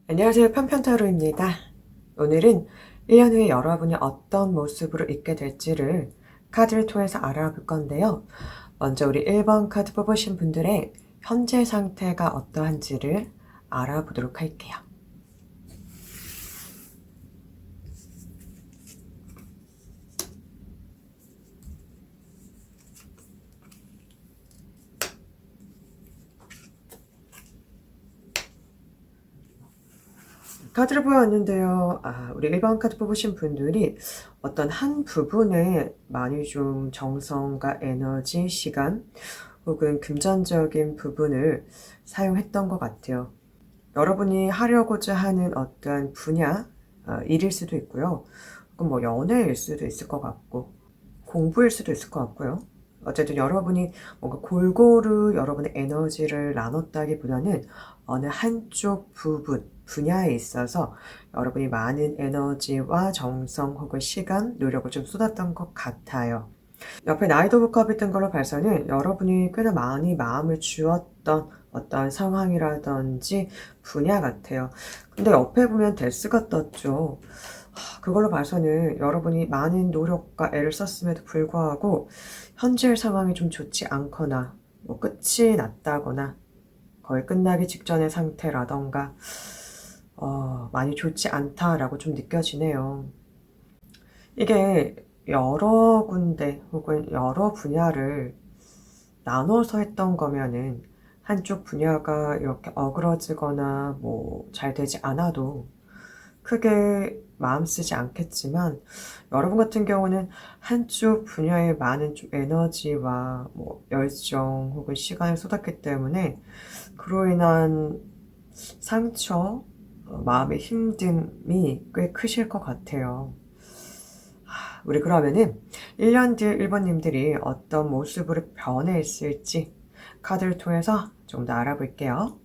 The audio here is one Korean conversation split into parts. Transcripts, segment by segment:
안녕하세요. 편편타로입니다. 오늘은 1년 후에 여러분이 어떤 모습으로 있게 될지를 카드를 통해서 알아볼 건데요. 먼저 우리 1번 카드 뽑으신 분들의 현재 상태가 어떠한지를 알아보도록 할게요. 카드를 보여왔는데요. 우리 1번 카드 뽑으신 분들이 어떤 한 부분에 많이 좀 정성과 에너지, 시간 혹은 금전적인 부분을 사용했던 것 같아요. 여러분이 하려고자 하는 어떠한 분야, 일일 수도 있고요. 혹은 뭐 연애일 수도 있을 것 같고, 공부일 수도 있을 것 같고요. 어쨌든 여러분이 뭔가 골고루 여러분의 에너지를 나눴다기보다는 어느 한쪽 부분, 분야에 있어서 여러분이 많은 에너지와 정성 혹은 시간, 노력을 좀 쏟았던 것 같아요. 옆에 나이트 오브 컵이 뜬 걸로 봐서는 여러분이 꽤나 많이 마음을 주었던 어떤 상황이라든지 분야 같아요. 근데 옆에 보면 데스가 떴죠. 그걸로 봐서는 여러분이 많은 노력과 애를 썼음에도 불구하고 현재 상황이 좀 좋지 않거나 뭐 끝이 났다거나 거의 끝나기 직전의 상태라던가 많이 좋지 않다라고 좀 느껴지네요. 이게 여러 군데 혹은 여러 분야를 나눠서 했던 거면은 한쪽 분야가 이렇게 어그러지거나 뭐 잘 되지 않아도 크게 마음 쓰지 않겠지만, 여러분 같은 경우는 한쪽 분야에 많은 좀 에너지와 뭐 열정 혹은 시간을 쏟았기 때문에 그로 인한 상처, 마음의 힘듦이 꽤 크실 것 같아요. 우리 그러면은 1년 뒤에 1번님들이 어떤 모습으로 변해 있을지 카드를 통해서 좀 더 알아볼게요.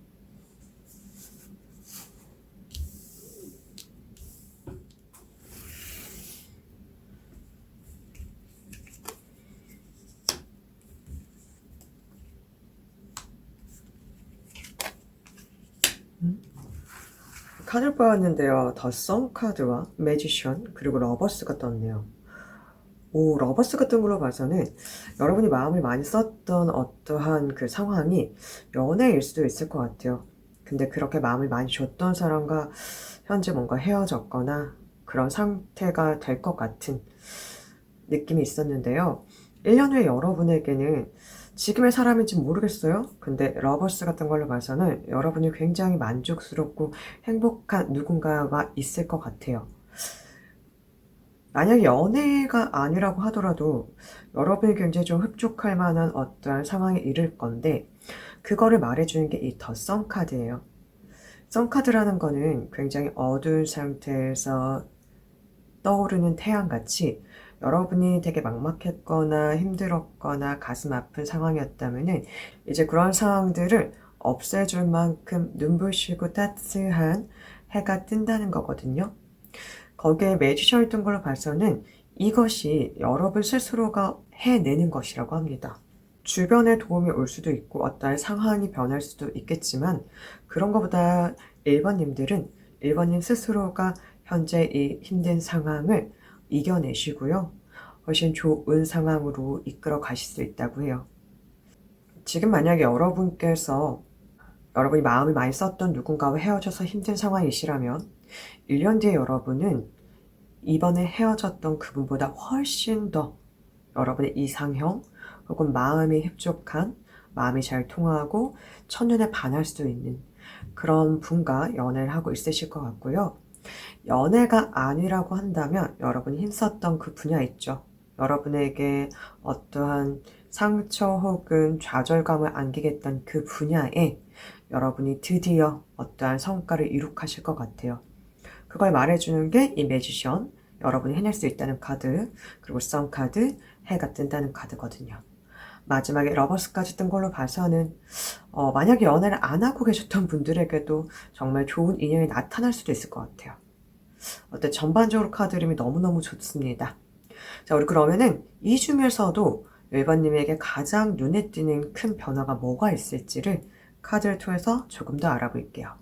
카드를 뽑았는데요. 더 선 카드와 매지션 그리고 러버스가 떴네요. 러버스 같은 걸로 봐서는 여러분이 마음을 많이 썼던 어떠한 그 상황이 연애일 수도 있을 것 같아요. 근데 그렇게 마음을 많이 줬던 사람과 현재 뭔가 헤어졌거나 그런 상태가 될 것 같은 느낌이 있었는데요. 1년 후에 여러분에게는 지금의 사람인지 모르겠어요. 근데 러버스 같은 걸로 봐서는 여러분이 굉장히 만족스럽고 행복한 누군가가 있을 것 같아요. 만약에 연애가 아니라고 하더라도 여러분이 굉장히 좀 흡족할 만한 어떠한 상황에 이를 건데, 그거를 말해주는 게 이 더 썬카드예요. 썬카드라는 거는 굉장히 어두운 상태에서 떠오르는 태양같이 여러분이 되게 막막했거나 힘들었거나 가슴 아픈 상황이었다면은 이제 그런 상황들을 없애줄 만큼 눈부시고 따스한 해가 뜬다는 거거든요. 거기에 매지션이 뜬 걸로 봐서는 이것이 여러분 스스로가 해내는 것이라고 합니다. 주변에 도움이 올 수도 있고 어떤 상황이 변할 수도 있겠지만, 그런 것보다 1번님들은 1번님 스스로가 현재 이 힘든 상황을 이겨내시고요. 훨씬 좋은 상황으로 이끌어 가실 수 있다고 해요. 지금 만약에 여러분이 마음을 많이 썼던 누군가와 헤어져서 힘든 상황이시라면 1년 뒤에 여러분은 이번에 헤어졌던 그분보다 훨씬 더 여러분의 이상형 혹은 마음이 흡족한, 마음이 잘 통하고 첫눈에 반할 수도 있는 그런 분과 연애를 하고 있으실 것 같고요. 연애가 아니라고 한다면 여러분이 힘썼던 그 분야 있죠. 여러분에게 어떠한 상처 혹은 좌절감을 안기겠던 그 분야에 여러분이 드디어 어떠한 성과를 이룩하실 것 같아요. 그걸 말해주는 게 이 매지션, 여러분이 해낼 수 있다는 카드, 그리고 선 카드, 해가 뜬다는 카드거든요. 마지막에 러버스까지 뜬 걸로 봐서는 만약에 연애를 안 하고 계셨던 분들에게도 정말 좋은 인연이 나타날 수도 있을 것 같아요. 전반적으로 카드 이름이 너무너무 좋습니다. 자, 우리 그러면은 이 중에서도 일반님에게 가장 눈에 띄는 큰 변화가 뭐가 있을지를 카드를 통해서 조금 더 알아볼게요.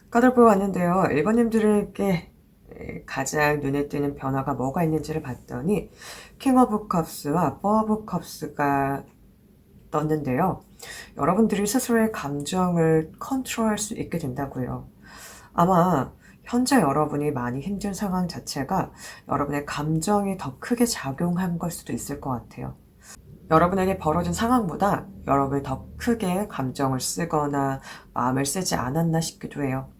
카드를 뽑았는데요. 1번님들에게 가장 눈에 띄는 변화가 뭐가 있는지를 봤더니 킹 오브 컵스와 포 오브 컵스가 떴는데요. 여러분들이 스스로의 감정을 컨트롤할 수 있게 된다고요. 아마 현재 여러분이 많이 힘든 상황 자체가 여러분의 감정이 더 크게 작용한 걸 수도 있을 것 같아요. 여러분에게 벌어진 상황보다 여러분이 더 크게 감정을 쓰거나 마음을 쓰지 않았나 싶기도 해요.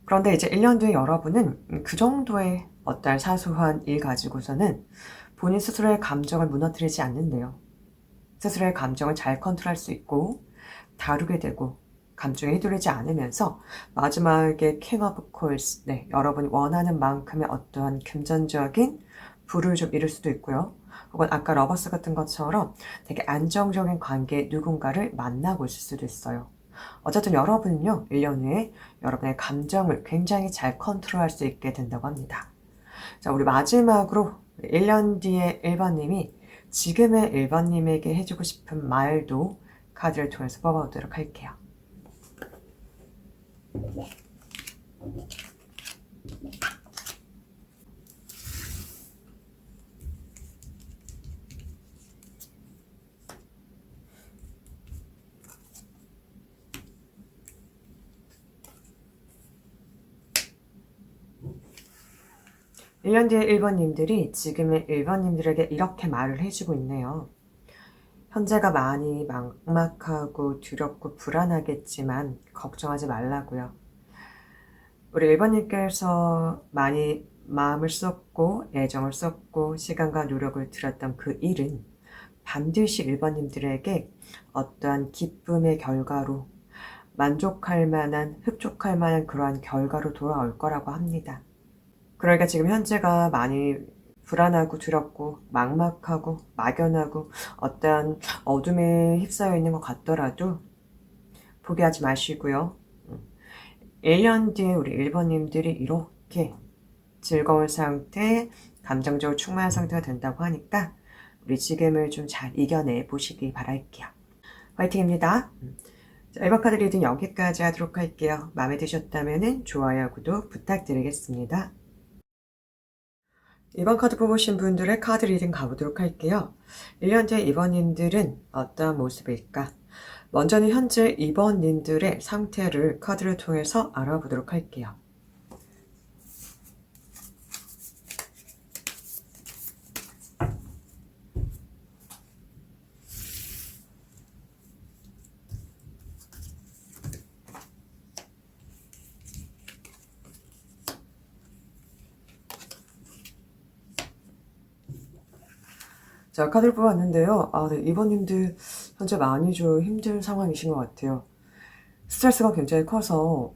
그런데 이제 1년 뒤에 여러분은 그 정도의 어떤 사소한 일 가지고서는 본인 스스로의 감정을 무너뜨리지 않는데요. 스스로의 감정을 잘 컨트롤할 수 있고 다루게 되고 감정에 휘둘리지 않으면서 마지막에 킹 오브 콜스, 여러분이 원하는 만큼의 어떠한 금전적인 부를 좀 이룰 수도 있고요. 혹은 아까 러버스 같은 것처럼 되게 안정적인 관계에 누군가를 만나고 있을 수도 있어요. 어쨌든 여러분은요, 1년 후에 여러분의 감정을 굉장히 잘 컨트롤할 수 있게 된다고 합니다. 자, 우리 마지막으로 1년 뒤에 1번님이 지금의 1번님에게 해주고 싶은 말도 카드를 통해서 뽑아보도록 할게요. 1년 뒤에 1번님들이 지금의 1번님들에게 이렇게 말을 해주고 있네요. 현재가 많이 막막하고 두렵고 불안하겠지만 걱정하지 말라고요. 우리 1번님께서 많이 마음을 썼고 애정을 썼고 시간과 노력을 들였던 그 일은 반드시 1번님들에게 어떠한 기쁨의 결과로 만족할 만한, 흡족할 만한 그러한 결과로 돌아올 거라고 합니다. 그러니까 지금 현재가 많이 불안하고 두렵고 막막하고 막연하고 어떤 어둠에 휩싸여 있는 것 같더라도 포기하지 마시고요. 1년 뒤에 우리 1번님들이 이렇게 즐거운 상태, 감정적으로 충만한 상태가 된다고 하니까 우리 지금을 좀 잘 이겨내 보시기 바랄게요. 화이팅입니다. 자, 1번 카드 리딩 여기까지 하도록 할게요. 마음에 드셨다면 좋아요, 구독 부탁드리겠습니다. 2번 카드 뽑으신 분들의 카드 리딩 가보도록 할게요. 1년 뒤에 2번님들은 어떠한 모습일까? 먼저는 현재 2번님들의 상태를 카드를 통해서 알아보도록 할게요. 자, 카드를 뽑았는데요. 네, 2번님들 현재 많이 좀 힘든 상황이신 것 같아요. 스트레스가 굉장히 커서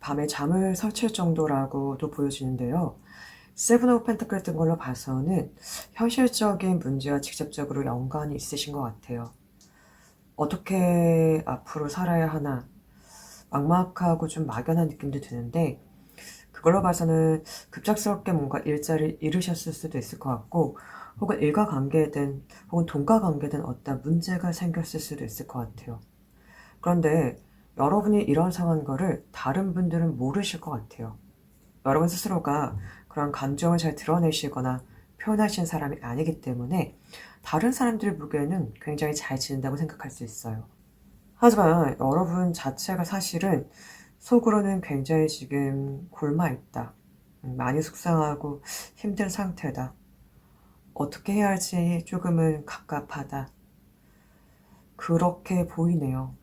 밤에 잠을 설칠 정도라고도 보여지는데요. 세븐 오브 펜타클 뜬 걸로 봐서는 현실적인 문제와 직접적으로 연관이 있으신 것 같아요. 어떻게 앞으로 살아야 하나 막막하고 좀 막연한 느낌도 드는데 그걸로 봐서는 급작스럽게 뭔가 일자리를 잃으셨을 수도 있을 것 같고 혹은 일과 관계든 혹은 돈과 관계든 어떤 문제가 생겼을 수도 있을 것 같아요. 그런데 여러분이 이런 상황인 거를 다른 분들은 모르실 것 같아요. 여러분 스스로가 그런 감정을 잘 드러내시거나 표현하시는 사람이 아니기 때문에 다른 사람들이 보기에는 굉장히 잘 지낸다고 생각할 수 있어요. 하지만 여러분 자체가 사실은 속으로는 굉장히 지금 곪아있다. 많이 속상하고 힘든 상태다. 어떻게 해야 할지 조금은 갑갑하다. 그렇게 보이네요.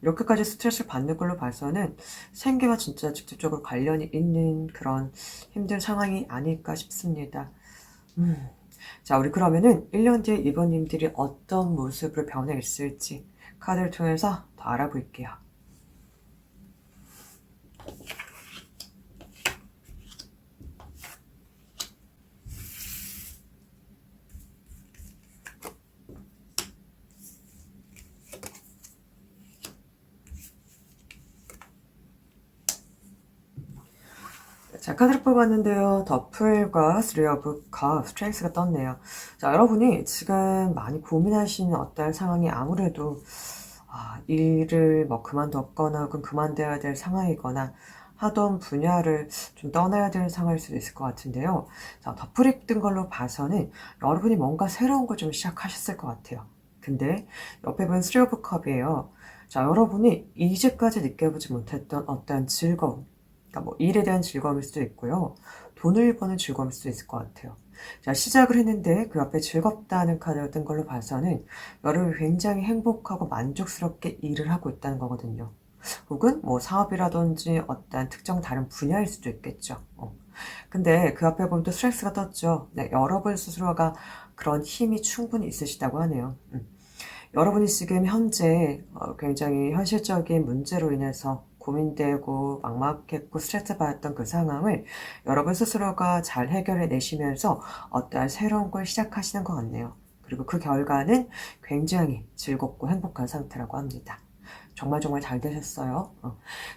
이렇게까지 스트레스를 받는 걸로 봐서는 생계와 진짜 직접적으로 관련이 있는 그런 힘든 상황이 아닐까 싶습니다. 자, 우리 그러면은 1년 뒤에 2번님들이 어떤 모습으로 변해 있을지 카드를 통해서 더 알아볼게요. 자, 카드를 뽑았는데요. 더플과 쓰리 오브 컵, 스트렝스가 떴네요. 자, 여러분이 지금 많이 고민하시는 어떤 상황이 아무래도 일을 뭐 그만뒀거나 혹은 그만둬야 될 상황이거나 하던 분야를 좀 떠나야 되는 상황일 수도 있을 것 같은데요. 자, 더플이 뜬 걸로 봐서는 여러분이 뭔가 새로운 걸 좀 시작하셨을 것 같아요. 근데 옆에 보면 쓰리 오브 컵이에요. 자, 여러분이 이제까지 느껴보지 못했던 어떤 즐거움, 그러니까 뭐 일에 대한 즐거움일 수도 있고요. 돈을 버는 즐거움일 수도 있을 것 같아요. 자, 시작을 했는데 그 앞에 즐겁다는 카드가 뜬 걸로 봐서는 여러분이 굉장히 행복하고 만족스럽게 일을 하고 있다는 거거든요. 혹은 뭐 사업이라든지 어떤 특정 다른 분야일 수도 있겠죠. 근데 그 앞에 보면 또 스트레스가 떴죠. 네, 여러분 스스로가 그런 힘이 충분히 있으시다고 하네요. 여러분이 지금 현재 굉장히 현실적인 문제로 인해서 고민되고 막막했고 스트레스 받았던 그 상황을 여러분 스스로가 잘 해결해 내시면서 어떠한 새로운 걸 시작하시는 것 같네요. 그리고 그 결과는 굉장히 즐겁고 행복한 상태라고 합니다. 정말 정말 잘 되셨어요.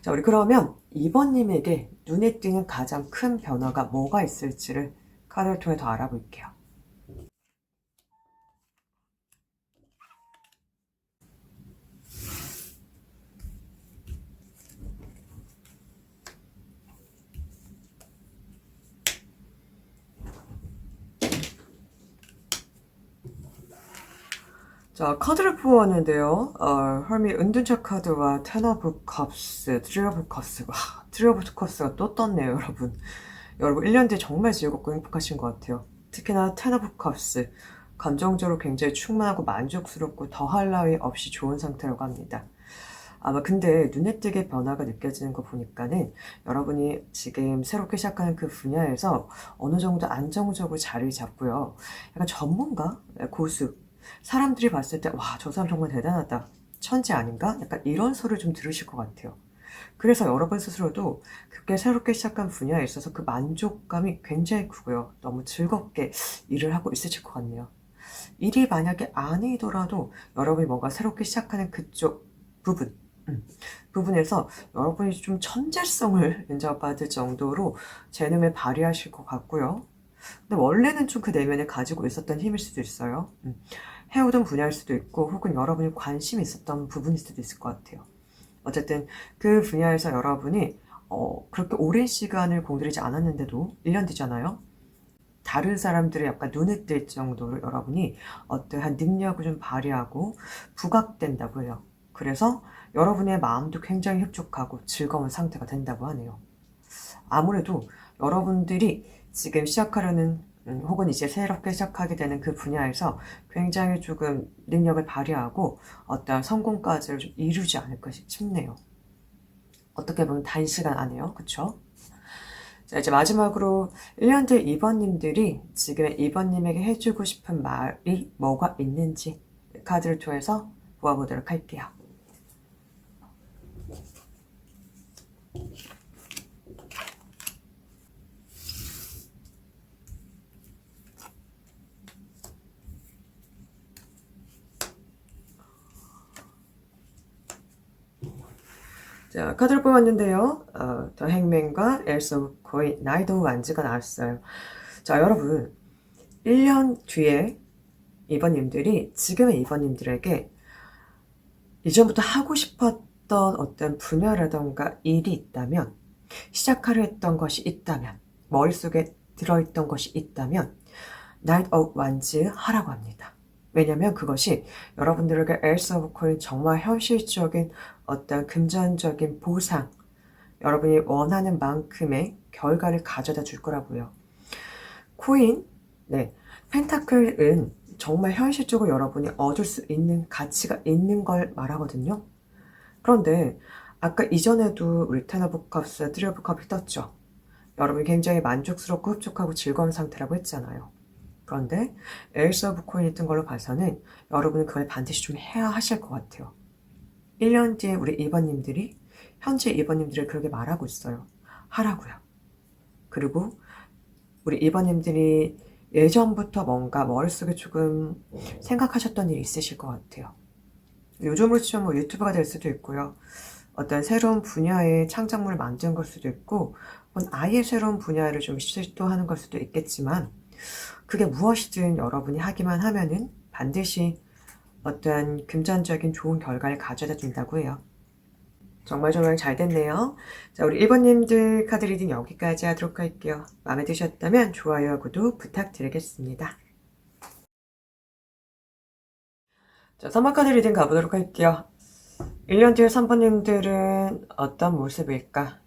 자, 우리 그러면 2번님에게 눈에 띄는 가장 큰 변화가 뭐가 있을지를 카드를 통해 더 알아볼게요. 자, 카드를 뽑았는데요. 헐미 은둔자 카드와 텐 오브 컵스, 트리 오브 컵스, 트리 오브 컵스가 또 떴네요, 여러분. 여러분, 1년 뒤에 정말 즐겁고 행복하신 것 같아요. 특히나 텐 오브 컵스, 감정적으로 굉장히 충만하고 만족스럽고 더할 나위 없이 좋은 상태라고 합니다. 아마 근데 눈에 띄게 변화가 느껴지는 거 보니까는 여러분이 지금 새롭게 시작하는 그 분야에서 어느 정도 안정적으로 자리를 잡고요. 약간 전문가? 고수. 사람들이 봤을 때, 와, 저 사람 정말 대단하다. 천재 아닌가? 약간 이런 소리를 좀 들으실 것 같아요. 그래서 여러분 스스로도 그게 새롭게 시작한 분야에 있어서 그 만족감이 굉장히 크고요. 너무 즐겁게 일을 하고 있으실 것 같네요. 일이 만약에 아니더라도 여러분이 뭔가 새롭게 시작하는 그쪽 부분, 부분에서 여러분이 좀 천재성을 인정받을 정도로 재능을 발휘하실 것 같고요. 근데 원래는 좀 그 내면에 가지고 있었던 힘일 수도 있어요. 해오던 분야일 수도 있고 혹은 여러분이 관심이 있었던 부분일 수도 있을 것 같아요. 어쨌든 그 분야에서 여러분이 그렇게 오랜 시간을 공들이지 않았는데도 1년 뒤잖아요. 다른 사람들의 약간 눈에 띌 정도로 여러분이 어떠한 능력을 좀 발휘하고 부각된다고 해요. 그래서 여러분의 마음도 굉장히 흡족하고 즐거운 상태가 된다고 하네요. 아무래도 여러분들이 지금 시작하려는 혹은 이제 새롭게 시작하게 되는 그 분야에서 굉장히 조금 능력을 발휘하고 어떤 성공까지를 좀 이루지 않을까 싶네요. 어떻게 보면 단시간 안에요. 그쵸? 자, 이제 마지막으로 1년 뒤 2번님들이 지금의 2번님에게 해주고 싶은 말이 뭐가 있는지 카드를 통해서 보아보도록 할게요. 자, 카드를 뽑았는데요. 더 행맨과 엘스 오브 코인, 나이트 오브 완즈가 나왔어요. 자, 여러분, 1년 뒤에 2번님들이 지금의 2번님들에게 이전부터 하고 싶었던 어떤 분야라던가 일이 있다면, 시작하려 했던 것이 있다면, 머릿속에 들어있던 것이 있다면, 나이트 오브 완즈 하라고 합니다. 왜냐면 그것이 여러분들에게 엘스 오브 코인 정말 현실적인 어떤 금전적인 보상, 여러분이 원하는 만큼의 결과를 가져다 줄 거라고요. 코인, 네, 펜타클은 정말 현실적으로 여러분이 얻을 수 있는 가치가 있는 걸 말하거든요. 그런데 아까 이전에도 우리 텐 오브 컵스, 트리 오브 컵이 떴죠. 여러분이 굉장히 만족스럽고 흡족하고 즐거운 상태라고 했잖아요. 그런데 에이스 오브 코인이 뜬 걸로 봐서는 여러분은 그걸 반드시 좀 해야 하실 것 같아요. 1년 뒤에 우리 2번님들이 현재 2번님들을 그렇게 말하고 있어요. 하라고요. 그리고 우리 2번님들이 예전부터 뭔가 머릿속에 조금 생각하셨던 일이 있으실 것 같아요. 요즘으로 치면 뭐 유튜브가 될 수도 있고요. 어떤 새로운 분야의 창작물을 만든 걸 수도 있고, 혹은 아예 새로운 분야를 좀 시도하는 걸 수도 있겠지만, 그게 무엇이든 여러분이 하기만 하면은 반드시 어떠한 금전적인 좋은 결과를 가져다 준다고 해요. 정말 정말 잘 됐네요. 자, 우리 1번님들 카드 리딩 여기까지 하도록 할게요. 마음에 드셨다면 좋아요와 구독 부탁드리겠습니다. 자, 3번 카드 리딩 가보도록 할게요. 1년 뒤에 3번님들은 어떤 모습일까?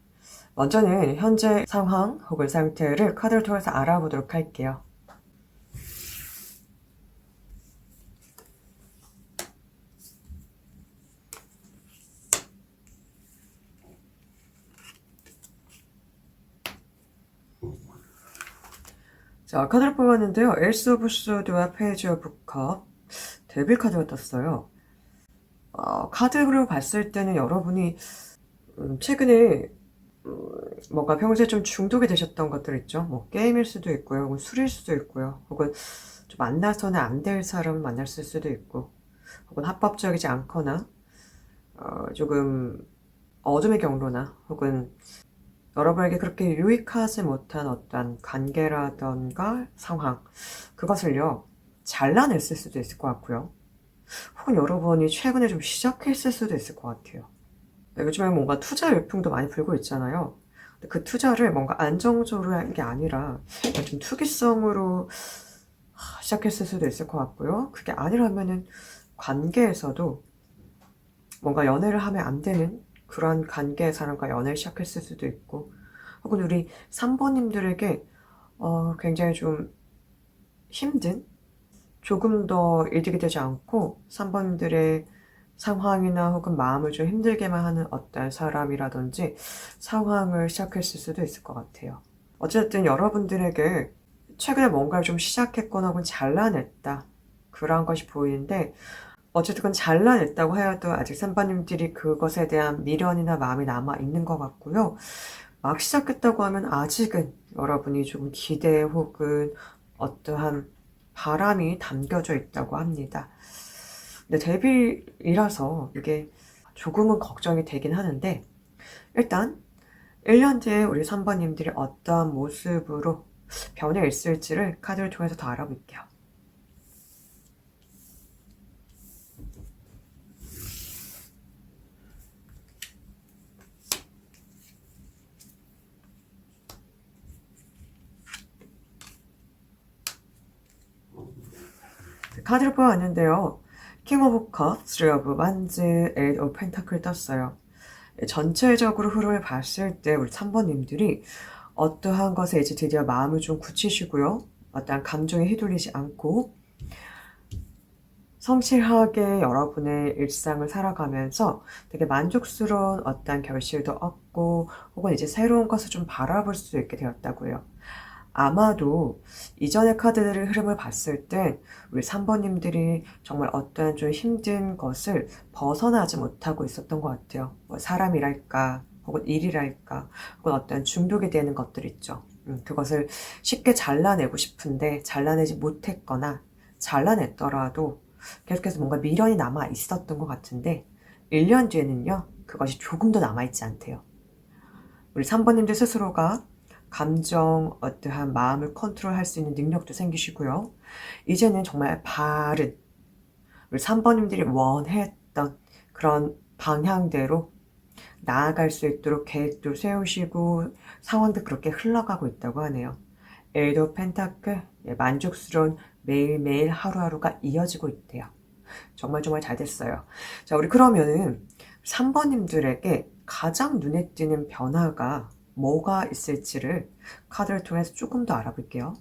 먼저는 현재 상황 혹은 상태를 카드를 통해서 알아보도록 할게요. 자, 카드를 뽑았는데요. 에이스 오브 소드와 페이지 오브 컵, 데빌 카드가 떴어요. 카드로 봤을 때는 여러분이 최근에 뭔가 평소에 좀 중독이 되셨던 것들 있죠. 뭐 게임일 수도 있고요, 혹은 술일 수도 있고요, 혹은 좀 만나서는 안 될 사람을 만났을 수도 있고, 혹은 합법적이지 않거나 조금 어둠의 경로나 혹은 여러분에게 그렇게 유익하지 못한 어떤 관계라던가 상황, 그것을요 잘라냈을 수도 있을 것 같고요. 혹은 여러분이 최근에 좀 시작했을 수도 있을 것 같아요. 요즘에 뭔가 투자 열풍도 많이 불고 있잖아요. 근데 그 투자를 뭔가 안정적으로 한 게 아니라 좀 투기성으로 시작했을 수도 있을 것 같고요. 그게 아니라면은 관계에서도 뭔가 연애를 하면 안 되는 그런 관계의 사람과 연애를 시작했을 수도 있고, 혹은 우리 3번님들에게 굉장히 좀 힘든, 조금 더 이득이 되지 않고 3번들의 상황이나 혹은 마음을 좀 힘들게만 하는 어떤 사람이라든지 상황을 시작했을 수도 있을 것 같아요. 어쨌든 여러분들에게 최근에 뭔가를 좀 시작했거나 혹은 잘라냈다, 그런 것이 보이는데, 어쨌든 잘라냈다고 해도 아직 3번님들이 그것에 대한 미련이나 마음이 남아있는 것 같고요. 막 시작했다고 하면 아직은 여러분이 조금 기대 혹은 어떠한 바람이 담겨져 있다고 합니다. 근데 데뷔이라서 이게 조금은 걱정이 되긴 하는데, 일단 1년 뒤에 우리 3번님들이 어떠한 모습으로 변해 있을지를 카드를 통해서 더 알아볼게요. 카드를 뽑아왔는데요. 킹 오브 컵, 3 오브 반즈, 8 오브 펜타클 떴어요. 전체적으로 흐름을 봤을 때 우리 3번님들이 어떠한 것에 이제 드디어 마음을 좀 굳히시고요. 어떠한 감정에 휘둘리지 않고 성실하게 여러분의 일상을 살아가면서 되게 만족스러운 어떠한 결실도 얻고, 혹은 이제 새로운 것을 좀 바라볼 수 있게 되었다고요. 아마도 이전의 카드들의 흐름을 봤을 때 우리 3번님들이 정말 어떠한 좀 힘든 것을 벗어나지 못하고 있었던 것 같아요. 뭐 사람이랄까, 혹은 일이랄까, 혹은 어떠한 중독이 되는 것들 있죠. 그것을 쉽게 잘라내고 싶은데 잘라내지 못했거나, 잘라냈더라도 계속해서 뭔가 미련이 남아 있었던 것 같은데, 1년 뒤에는요 그것이 조금 더 남아있지 않대요. 우리 3번님들 스스로가 감정, 어떠한 마음을 컨트롤할 수 있는 능력도 생기시고요. 이제는 정말 바른, 우리 3번님들이 원했던 그런 방향대로 나아갈 수 있도록 계획도 세우시고 상황도 그렇게 흘러가고 있다고 하네요. 엘더 펜타클, 만족스러운 매일매일 하루하루가 이어지고 있대요. 정말 정말 잘 됐어요. 자, 우리 그러면은 3번님들에게 가장 눈에 띄는 변화가 뭐가 있을지를 카드를 통해서 조금 더 알아볼게요.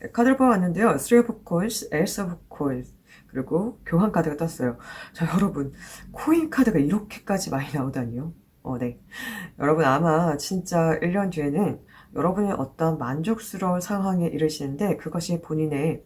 네, 카드를 뽑았는데요. 3 of coins, Ace of coins, 그리고 교환 카드가 떴어요. 자, 여러분, 코인 카드가 이렇게까지 많이 나오다니요? 네. 여러분 아마 진짜 1년 뒤에는 여러분이 어떤 만족스러운 상황에 이르시는데, 그것이 본인의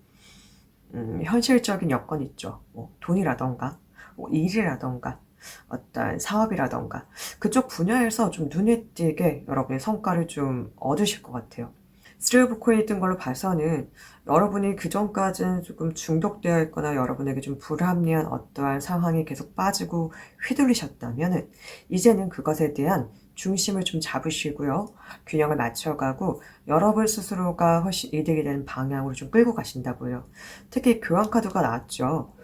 현실적인 여건이 있죠. 뭐 돈이라던가 뭐 일이라던가 어떤 사업이라던가 그쪽 분야에서 좀 눈에 띄게 여러분의 성과를 좀 얻으실 것 같아요. 3 오브 코인이 뜬 걸로 봐서는 여러분이 그전까지는 조금 중독되어 있거나 여러분에게 좀 불합리한 어떠한 상황에 계속 빠지고 휘둘리셨다면은 이제는 그것에 대한 중심을 좀 잡으시고요. 균형을 맞춰가고 여러분 스스로가 훨씬 이득이 되는 방향으로 좀 끌고 가신다고요. 특히 교환카드가 나왔죠.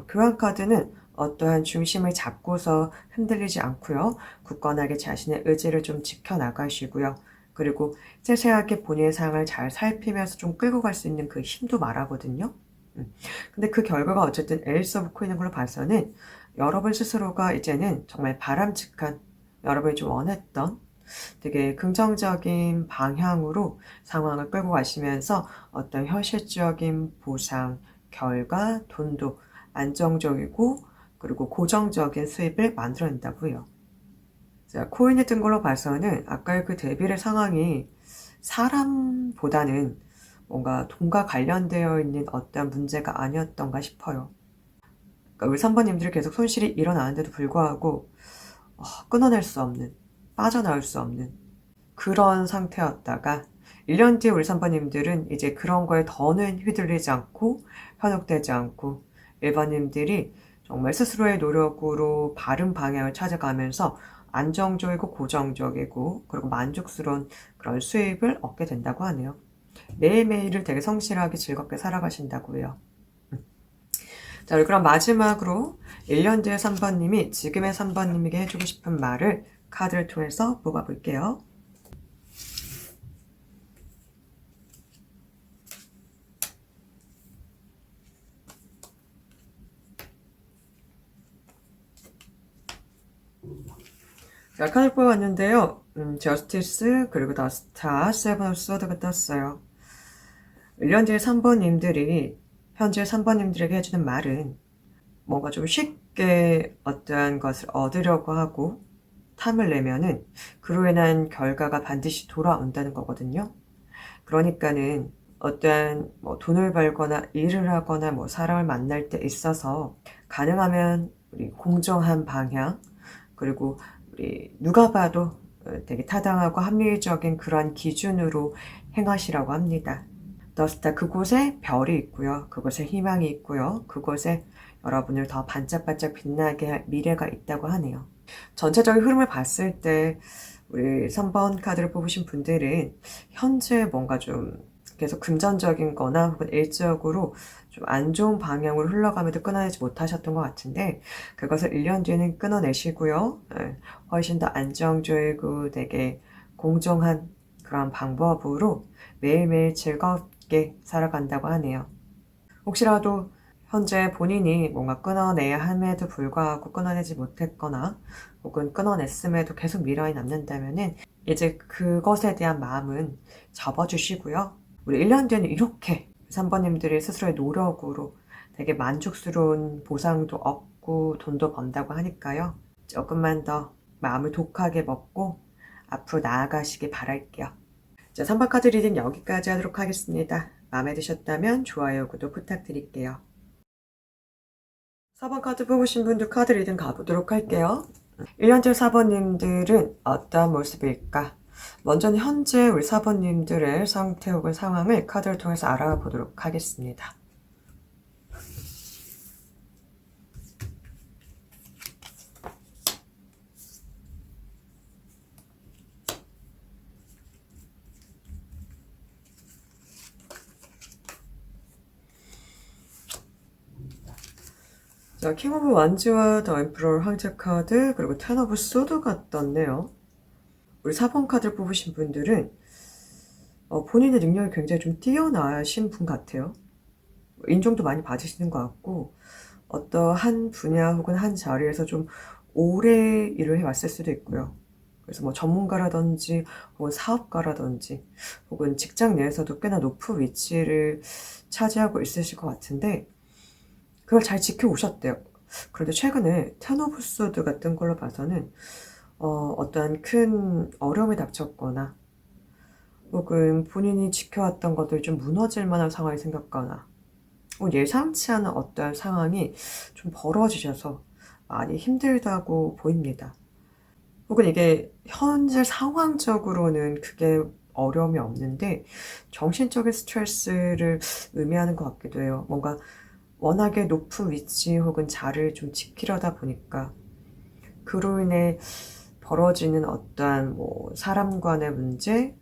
교환카드는 어떠한 중심을 잡고서 흔들리지 않고요. 굳건하게 자신의 의지를 좀 지켜나가시고요. 그리고 세세하게 본인의 상황을 잘 살피면서 좀 끌고 갈 수 있는 그 힘도 말하거든요. 근데 그 결과가 어쨌든 에이스 오브 코인인 걸로 봐서는 여러분 스스로가 이제는 정말 바람직한 여러분이 좀 원했던 되게 긍정적인 방향으로 상황을 끌고 가시면서 어떤 현실적인 보상, 결과, 돈도 안정적이고 그리고 고정적인 수입을 만들어낸다고요. 자, 코인이 뜬 걸로 봐서는 아까의 그 대비의 상황이 사람보다는 뭔가 돈과 관련되어 있는 어떤 문제가 아니었던가 싶어요. 그러니까 우리 선배님들이 계속 손실이 일어나는데도 불구하고 끊어낼 수 없는, 빠져나올 수 없는 그런 상태였다가 1년 뒤에 우리 선배님들은 이제 그런 거에 더는 휘둘리지 않고 현혹되지 않고 일반인들이 정말 스스로의 노력으로 바른 방향을 찾아가면서 안정적이고 고정적이고 그리고 만족스러운 그런 수입을 얻게 된다고 하네요. 매일매일을 되게 성실하게 즐겁게 살아가신다고요. 자, 그럼 마지막으로 1년 뒤의 3번님이 지금의 3번님에게 해주고 싶은 말을 카드를 통해서 뽑아볼게요. 자, 카드 뽑았는데요. 저스티스, 그리고 더 스타, 세븐 오브 소드가 떴어요. 1년 뒤의 3번님들이 현재 3번님들에게 해주는 말은 뭔가 좀 쉽게 어떠한 것을 얻으려고 하고 탐을 내면은 그로 인한 결과가 반드시 돌아온다는 거거든요. 그러니까는 어떠한 뭐 돈을 벌거나 일을 하거나 뭐 사람을 만날 때 있어서 가능하면 우리 공정한 방향 그리고 우리 누가 봐도 되게 타당하고 합리적인 그러한 기준으로 행하시라고 합니다. 더스타 그곳에 별이 있고요. 그곳에 희망이 있고요. 그곳에 여러분을 더 반짝반짝 빛나게 할 미래가 있다고 하네요. 전체적인 흐름을 봤을 때 우리 3번 카드를 뽑으신 분들은 현재 뭔가 좀 계속 금전적인 거나 혹은 일적으로 좀 안 좋은 방향으로 흘러가면도 끊어내지 못하셨던 것 같은데 그것을 1년 뒤에는 끊어내시고요. 훨씬 더 안정적이고 되게 공정한 그런 방법으로 매일매일 즐겁게 살아간다고 하네요. 혹시라도 현재 본인이 뭔가 끊어내야 함에도 불구하고 끊어내지 못했거나 혹은 끊어냈음에도 계속 미련이 남는다면은 이제 그것에 대한 마음은 접어주시고요. 우리 1년 뒤에는 이렇게 3번님들이 스스로의 노력으로 되게 만족스러운 보상도 얻고 돈도 번다고 하니까요. 조금만 더 마음을 독하게 먹고 앞으로 나아가시길 바랄게요. 자, 3번 카드 리딩 여기까지 하도록 하겠습니다. 마음에 드셨다면 좋아요, 구독 부탁드릴게요. 4번 카드 뽑으신 분들 카드 리딩 가보도록 할게요. 1년째 4번님들은 어떤 모습일까? 먼저는 현재 우리 4번님들의 상태 혹은 상황을 카드를 통해서 알아보도록 하겠습니다. 자, 킹 오브 완즈와 더 엠프러 황제 카드 그리고 텐 오브 소드가 떴네요. 우리 4번 카드를 뽑으신 분들은 본인의 능력이 굉장히 좀 뛰어나신 분 같아요. 인정도 많이 받으시는 것 같고 어떠한 분야 혹은 한 자리에서 좀 오래 일을 해왔을 수도 있고요. 그래서 뭐 전문가라든지 혹은 사업가라든지 혹은 직장 내에서도 꽤나 높은 위치를 차지하고 있으실 것 같은데 그걸 잘 지켜오셨대요. 그런데 최근에 텐 오브 소드 같은 걸로 봐서는 어떠한 큰 어려움이 닥쳤거나 혹은 본인이 지켜왔던 것들이 좀 무너질 만한 상황이 생겼거나 예상치 않은 어떠한 상황이 좀 벌어지셔서 많이 힘들다고 보입니다. 혹은 이게 현재 상황적으로는 그게 어려움이 없는데 정신적인 스트레스를 의미하는 것 같기도 해요. 뭔가 워낙에 높은 위치 혹은 자리를 좀 지키려다 보니까 그로 인해 벌어지는 어떠한 뭐 사람 간의 문제,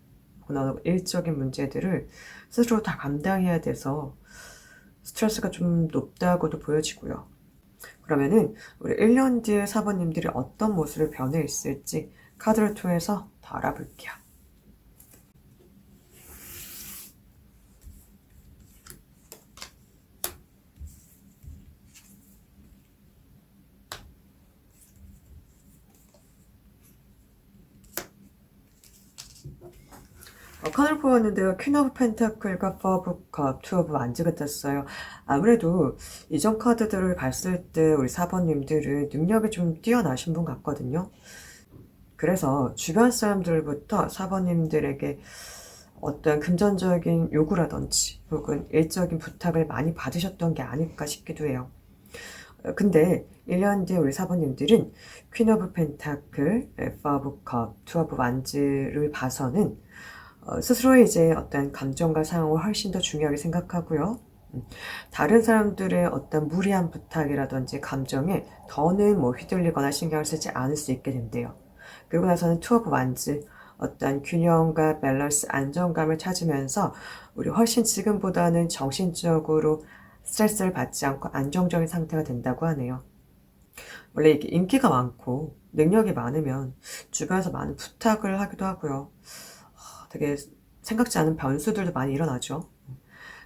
혹은 일적인 문제들을 스스로 다 감당해야 돼서 스트레스가 좀 높다고도 보여지고요. 그러면은 우리 1년 뒤에 사부님들이 어떤 모습을 변해 있을지 카드를 통해서 더 알아볼게요. 카드를 뽑았는데요. 퀸 오브 펜타클과 퍼 오브 컵, 투 오브 완즈가 떴어요. 아무래도 이전 카드들을 봤을 때 우리 사번님들은 능력이 좀 뛰어나신 분 같거든요. 그래서 주변 사람들부터 사번님들에게 어떤 금전적인 요구라든지 혹은 일적인 부탁을 많이 받으셨던 게 아닐까 싶기도 해요. 근데 1년 뒤에 우리 사번님들은 퀸 오브 펜타클, 퍼 오브 컵, 투 오브 완즈를 봐서는 스스로의 이제 어떤 감정과 상황을 훨씬 더 중요하게 생각하고요. 다른 사람들의 어떤 무리한 부탁이라든지 감정에 더는 뭐 휘둘리거나 신경을 쓰지 않을 수 있게 된대요. 그리고 나서는 투 오브 완즈, 어떤 균형과 밸런스, 안정감을 찾으면서 우리 훨씬 지금보다는 정신적으로 스트레스를 받지 않고 안정적인 상태가 된다고 하네요. 원래 이게 인기가 많고 능력이 많으면 주변에서 많은 부탁을 하기도 하고요. 되게 생각지 않은 변수들도 많이 일어나죠.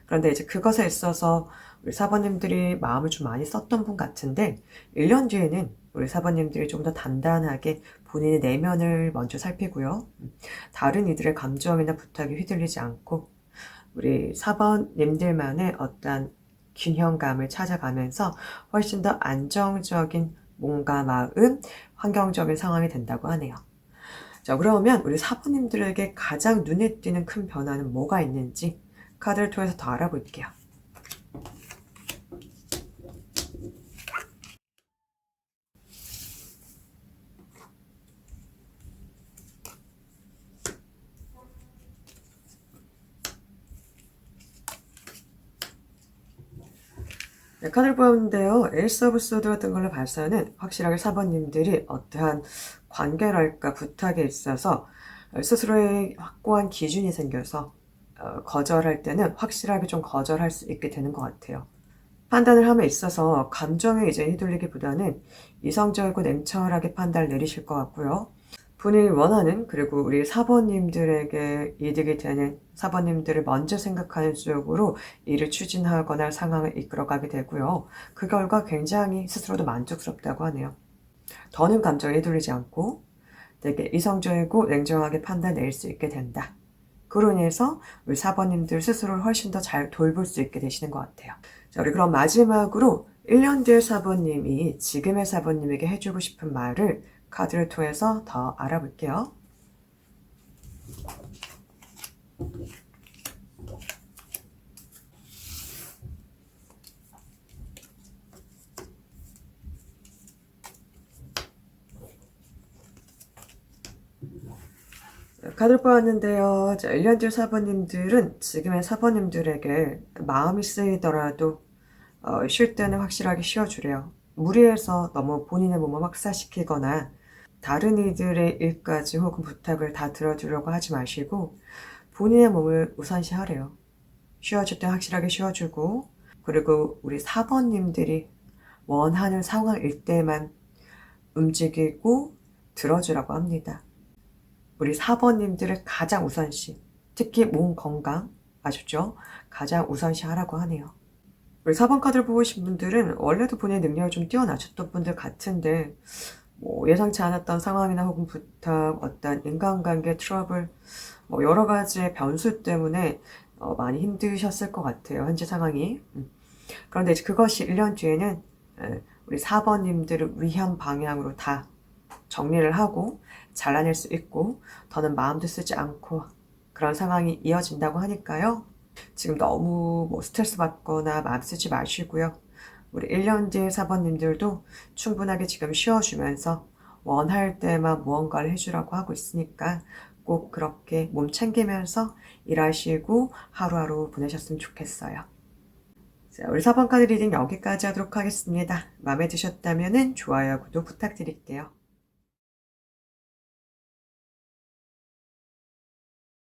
그런데 이제 그것에 있어서 우리 사모님들이 마음을 좀 많이 썼던 분 같은데 1년 뒤에는 우리 사모님들이 좀 더 단단하게 본인의 내면을 먼저 살피고요. 다른 이들의 감정이나 부탁에 휘둘리지 않고 우리 사모님들만의 어떤 균형감을 찾아가면서 훨씬 더 안정적인 몸과 마음, 환경적인 상황이 된다고 하네요. 자, 그러면 우리 사부님들에게 가장 눈에 띄는 큰 변화는 뭐가 있는지 카드를 통해서 더 알아볼게요. 네, 카드를 보았는데요. 에이스 오브 소드 같은 걸로 봐서는 확실하게 사부님들이 어떠한 관계랄까 부탁에 있어서 스스로의 확고한 기준이 생겨서 거절할 때는 확실하게 좀 거절할 수 있게 되는 것 같아요. 판단을 함에 있어서 감정에 이제 휘둘리기보다는 이성적이고 냉철하게 판단을 내리실 것 같고요. 본인이 원하는, 그리고 우리 사번님들에게 이득이 되는, 사번님들을 먼저 생각하는 쪽으로 일을 추진하거나 상황을 이끌어가게 되고요. 그 결과 굉장히 스스로도 만족스럽다고 하네요. 더는 감정에 휘둘리지 않고 되게 이성적이고 냉정하게 판단 내릴 수 있게 된다. 그로 인해서 우리 사번님들 스스로를 훨씬 더 잘 돌볼 수 있게 되시는 것 같아요. 자, 우리 그럼 마지막으로 1년 뒤의 사번님이 지금의 사번님에게 해주고 싶은 말을 카드를 통해서 더 알아볼게요. 카드를 뽑았는데요. 자, 1년 뒤 사번님들은 지금의 사번님들에게 마음이 쓰이더라도 쉴 때는 확실하게 쉬어주래요. 무리해서 너무 본인의 몸을 확사시키거나 다른 이들의 일까지 혹은 부탁을 다 들어주려고 하지 마시고 본인의 몸을 우선시하래요. 쉬어줄 때 확실하게 쉬어주고, 그리고 우리 사번님들이 원하는 상황일 때만 움직이고 들어주라고 합니다. 우리 사번님들을 가장 우선시, 특히 몸 건강 아셨죠? 가장 우선시 하라고 하네요. 우리 4번 카드를 보신 분들은 원래도 본인의 능력이 좀 뛰어나셨던 분들 같은데 뭐 예상치 않았던 상황이나 혹은 부탁, 어떤 인간관계 트러블, 뭐 여러 가지의 변수 때문에 많이 힘드셨을 것 같아요. 현재 상황이. 그런데 이제 그것이 1년 뒤에는 우리 4번님들을 위한 방향으로 다 정리를 하고 잘라낼 수 있고 더는 마음도 쓰지 않고 그런 상황이 이어진다고 하니까요. 지금 너무 뭐 스트레스 받거나 마음 쓰지 마시고요. 우리 1년 뒤 4번님들도 충분하게 지금 쉬어주면서 원할 때만 무언가를 해주라고 하고 있으니까 꼭 그렇게 몸 챙기면서 일하시고 하루하루 보내셨으면 좋겠어요. 자, 우리 4번 카드 리딩 여기까지 하도록 하겠습니다. 마음에 드셨다면 좋아요, 구독 부탁드릴게요.